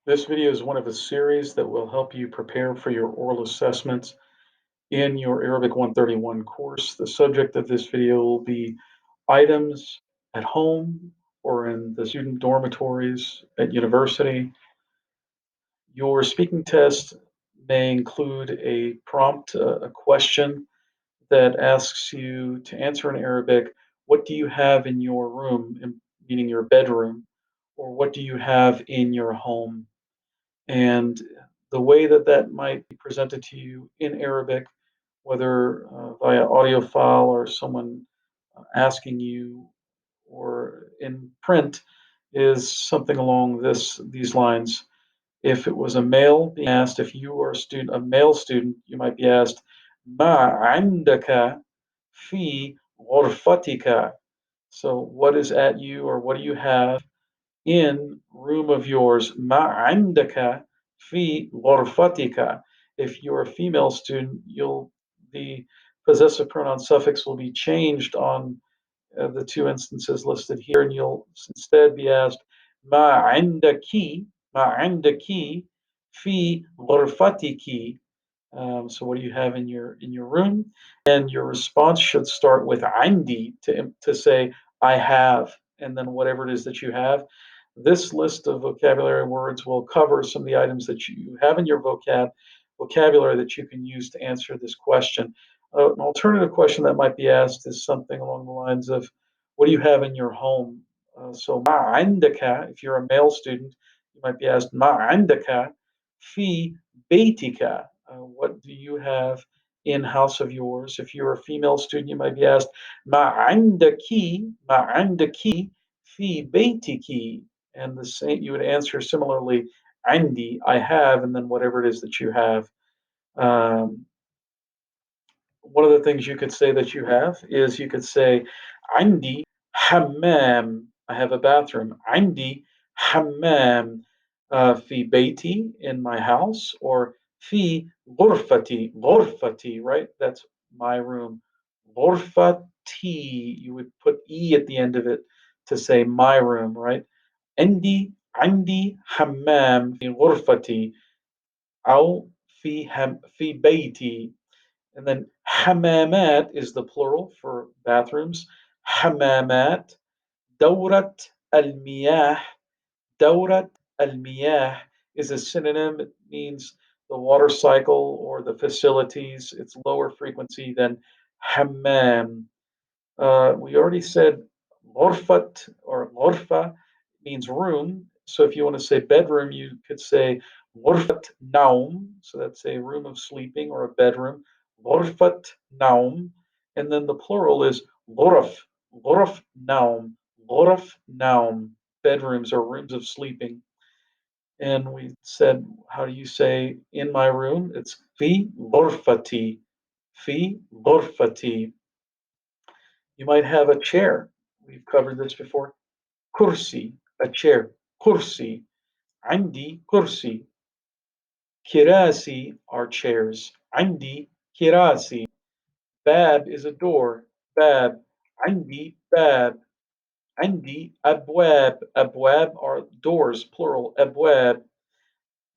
This video is one of a series that will help you prepare for your oral assessments in your Arabic 131 course. The subject of this video will be items at home or in the student dormitories at university. Your speaking test may include a prompt, a question that asks you to answer in Arabic, what do you have in your room, meaning your bedroom, or what do you have in your home? And the way that that might be presented to you in Arabic, whether via audio file or someone asking you or in print, is something along these lines. If it was a male being asked, if you are a male student, you might be asked, "Ma عندك في غرفتك?" So, what is at you, or what do you have in room of yours? ما عندك في غرفتك. If you're a female student, the possessive pronoun suffix will be changed on the two instances listed here, and you'll instead be asked ما عندك ما عندك في غرفتك. So what do you have in your room? And your response should start with عندي to say I have, and then whatever it is that you have. This list of vocabulary words will cover some of the items that you have in your vocabulary that you can use to answer this question. An alternative question that might be asked is something along the lines of, what do you have in your home? So ما عندك, if you're a male student, you might be asked ما عندك في بيتك. What do you have in house of yours? If you're a female student, you might be asked ما عندك ما عندك في بيتك. And the same, you would answer similarly, عندي, I have, and then whatever it is that you have. Um, One of the things you could say that you have is you could say, عندي حمام. I have a bathroom. عندي حمام في بيتي, in my house, or في غرفتي. غرفتي, right? That's my room. غرفتي. You would put E at the end of it to say my room, right? عندي حمام في غرفتي أو في بيتي. And then حمامات is the plural for bathrooms. حمامات. دورة المياه. دورة المياه is a synonym. It means the water cycle or the facilities. It's lower frequency than hammam. We already said غرفة or غرفة means room. So if you want to say bedroom, you could say غرفة نوم. So that's a room of sleeping or a bedroom. غرفة نوم. And then the plural is غرف. غرف نوم. غرف نوم. Bedrooms or rooms of sleeping. And we said, how do you say in my room? It's في غرفتي. في غرفتي. You might have a chair. We've covered this before. Kursi, a chair. Kursi. عندي كرسي. Kirasi are chairs. عندي kirasi. Bab is a door. Bab. عندي باب. عندي أبواب. أبواب are doors, plural. أبواب.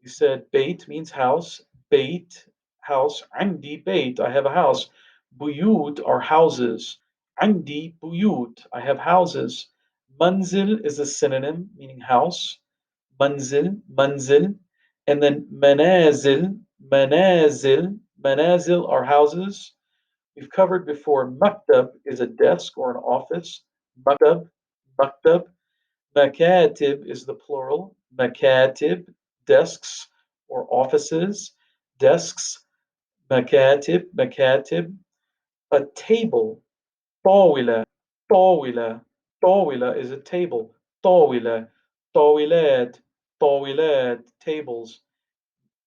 You said bait means house. Bait, house. عندي bait, I have a house. Buyut are houses. عندي buyut, I have houses. Manzil is a synonym meaning house. Manzil, manzil. And then manazil, manazil. Manazil are houses. We've covered before, maktab is a desk or an office. Maktab, maktab. Makatib is the plural. Makatib, desks or offices. Desks, makatib, makatib. A table, طاولة, طاولة. طاولة is a table. طاولة, طاولات, طاولات, tables.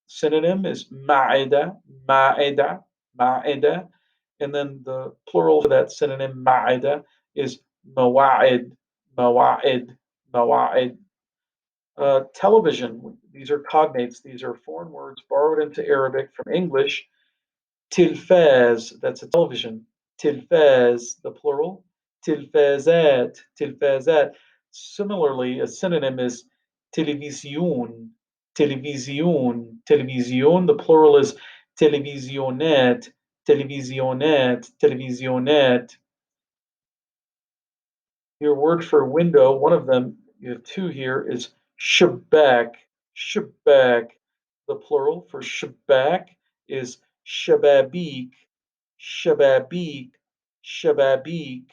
Synonym is ma'ida, ma'ida, ma'ida. And then the plural for that synonym ma'ida is mawa'id, mawa'id, mawa'id. Television, these are cognates, these are foreign words borrowed into Arabic from English. Tilfaz, that's a television. Tilfaz, the plural. Tilfazat, tilfazat. Similarly, a synonym is television, television. The plural is televisionet, televisionet. Your word for window, one of them, you have two here, is shabak, shabak. The plural for shabak is shababik, shababik, shababik.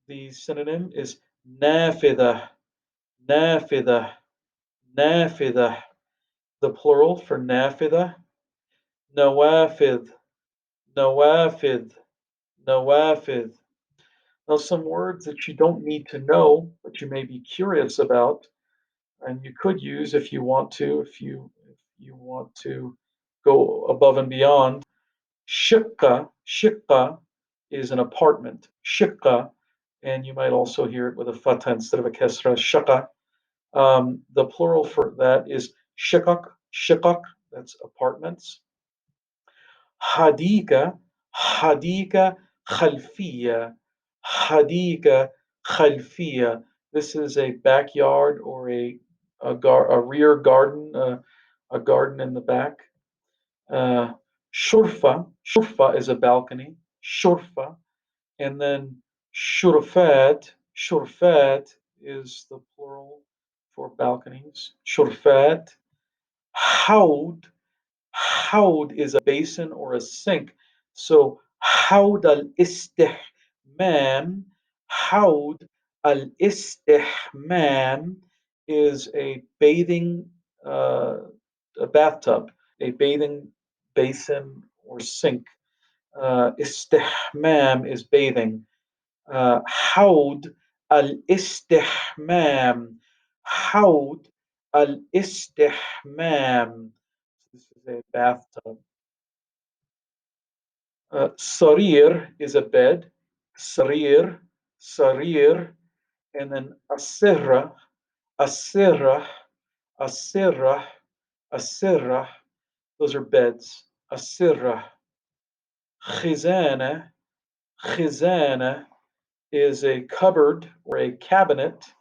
The synonym is nafida, nafida, nafida. The plural for nafida, nawafid, nawafid, nawafid. Now, some words that you don't need to know, but you may be curious about, and you could use if you want to, if you want to go above and beyond. Shikka is an apartment. Shikka, and you might also hear it with a fatha instead of a kesra. Shaka. The plural for that is shikak. Shikak. That's apartments. Hadika, hadika khalfiya, hadika khalfiya. This is a backyard or a rear garden, a garden in the back. Shurfa is a balcony. Shurfa, and then shurfat is the plural for balconies. Shurfat. Haud, Haud is a basin or a sink. So Haud al-istihmam, Haud al-istihmam is a bathing, a bathtub, a bathing basin or sink. Istihmam is bathing. Haud al-istihmam, Haud al-istihmam. This is a bathtub. Sarir is a bed. Sarir, sarir, and then asirra, asirra, asirra, asirra. Those are beds. Asirra. Khizana, khizana is a cupboard or a cabinet.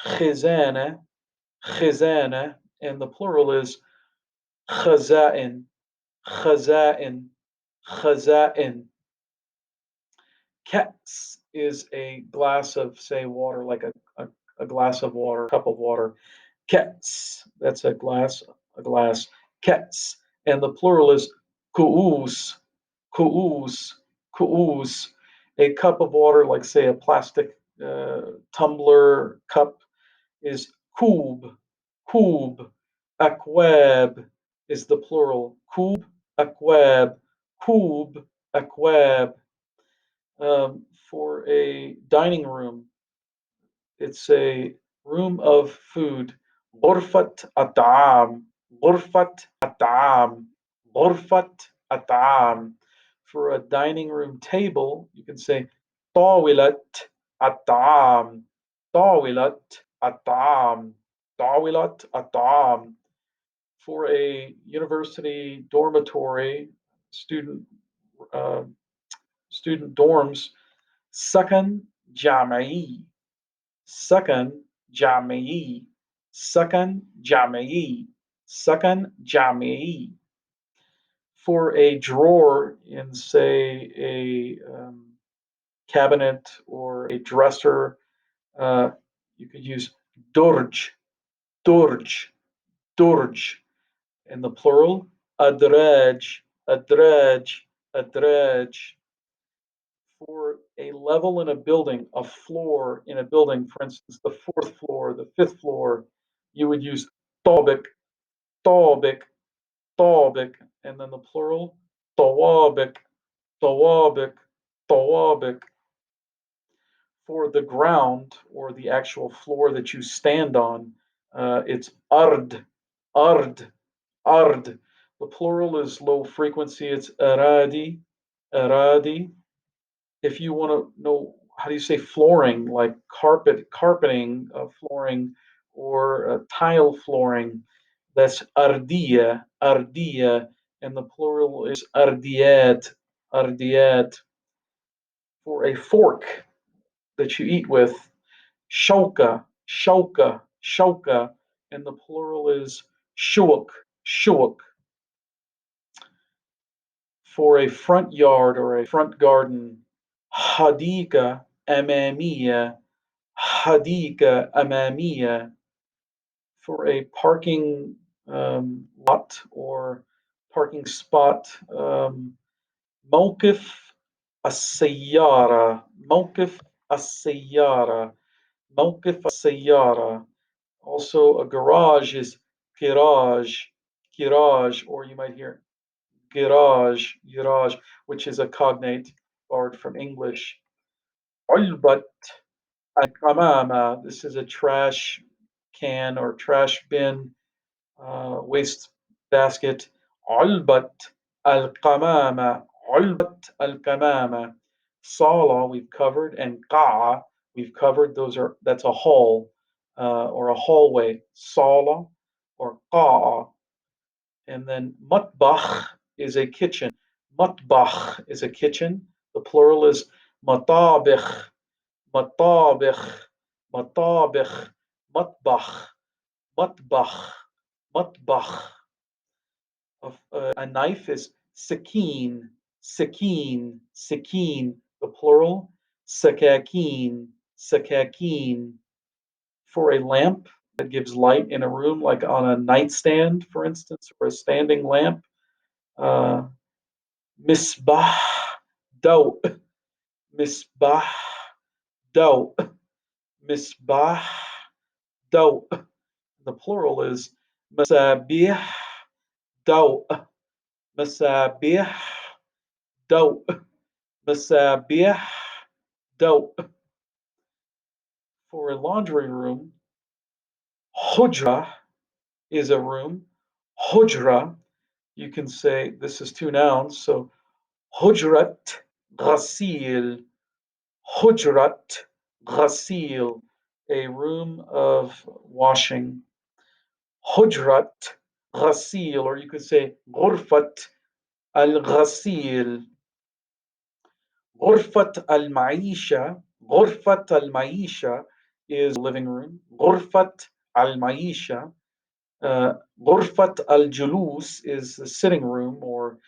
Khizana, khizana, and the plural is khaza'in, khaza'in, khaza'in. Kets is a glass of, say, water, like a glass of water, a cup of water. Kets, that's a glass, a glass. Kets, and the plural is ku'us, ku'us, ku'us. A cup of water, like, say, a plastic tumbler cup, is kub, kub. Akwab is the plural. Kub, akwab, kub, akwab. For a dining room, it's a room of food. غرفة الطعام, غرفة الطعام, غرفة الطعام. For a dining room table, you can say طاولة الطعام, طاولة الطعام, طاولة الطعام. For a university dormitory, student uh, student dorms, سكن جامعي, سكن جامعي, سكن جامعي, سكن جامعي. For a drawer in, say, a cabinet or a dresser, you could use درج, درج, درج. In the plural, أدراج, أدراج, أدراج. For a level in a building, a floor in a building, for instance, the fourth floor, the fifth floor, you would use طابق, طابق, طابق, and then the plural, طوابق, طوابق, طوابق. For the ground or the actual floor that you stand on, it's ard, ard, ard. The plural is low frequency, it's aradi, aradi. If you want to know how do you say flooring, like carpeting, flooring, or tile flooring, that's ardia, ardia, and the plural is ardiyat, ardiyat. For a fork that you eat with, shauka, shauka, shauka, and the plural is Shuk, shuk. For a front yard or a front garden. Hadika amamiya, hadika amamiya. For a parking lot or parking spot. موقف السيارة, موقف السيارة, موقف السيارة. Also, a garage is garage, garage, or you might hear garage, garage, which is a cognate borrowed from English. علبة القمامة. This is a trash can or trash bin, waste basket. علبة القمامة, علبة القمامة. Sala we've covered, and qa'a we've covered. That's a hall or a hallway. Sala or qa'a. And then matbakh is a kitchen. Matbakh is a kitchen. The plural is matabikh, matabikh, matabikh, matbakh, matbakh, matbakh. A knife is sakin, sakin, sakin. The plural, sakakin, sakakin. For a lamp that gives light in a room, like on a nightstand, for instance, or a standing lamp, uh, misbah, daw, misbah, daw, misbah, daw. The plural is masabih, daw, masabih, daw, masabih, daw. For a laundry room, hujra is a room. Hujra, you can say this is two nouns, so hujrat ghasil, hujrat ghasil, a room of washing. Hujrat ghasil, or you could say ghurfat al-ghasil. Ghurfat al-maisha, ghurfat al-maisha is living room. Ghurfat al-maisha. Ghurfat al-julus is the sitting room, or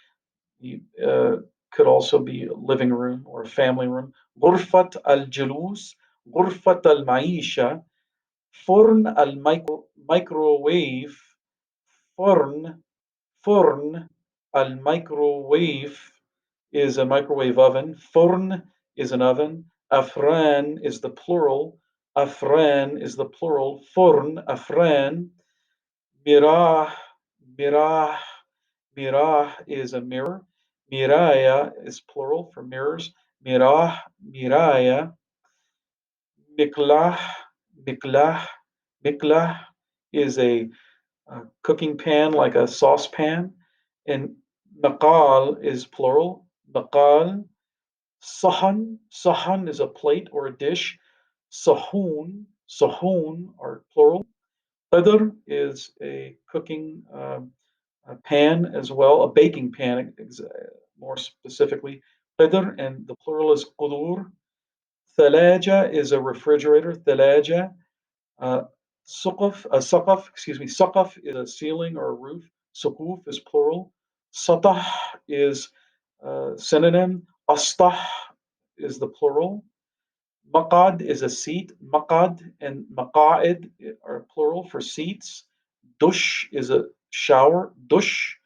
uh, could also be a living room or a family room. غرفة الجلوس, غرفة المعيشة. فرن الميكروويف, فرن, فرن. الميكروويف is a microwave oven. فرن is an oven. أفران is the plural. أفران is the plural. فرن, أفران. mirah, mirah, mirah is a mirror. Miraya is plural for mirrors. Mirah, miraya. Miklah, miklah, miklah is a cooking pan, like a saucepan. And maqal is plural. Maqal. Sahan, sahan is a plate or a dish. Sahun, sahun are plural. Qadr is a cooking a pan as well, a baking pan more specifically. Qadr, and the plural is qudur. Thalaja is a refrigerator. Thalaja. Uh, saqaf, excuse me, saqaf is a ceiling or a roof. Suquf is plural. Satah is synonym. Astah is the plural. Maqad is a seat. Maqad and maqa'id are plural for seats. Dush is a shower. Dush.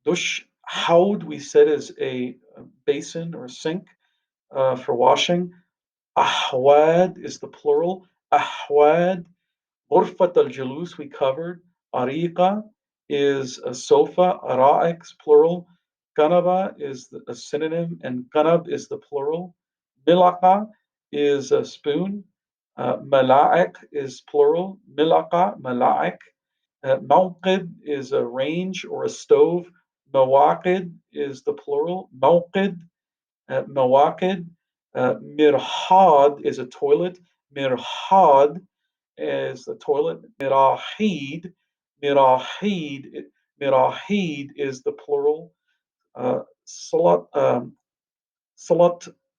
Dush. Haud, we said, is a basin or sink for washing. Ahwad is the plural. Ahwad. Ghurfat al-julus we covered. Ariqa is a sofa. Ara'ik is plural. Kanaba is a synonym, and kanab is the plural. Milaqa is a spoon. Mala'ik is plural. Milaqa, mala'ik. Mawqid is a range or a stove. Mawaqid is the plural. Mawqid, mawaqid. Mirhad is a toilet. Mirhad is the toilet. Mirahid, mirahid, mirahid is the plural. Salat, salat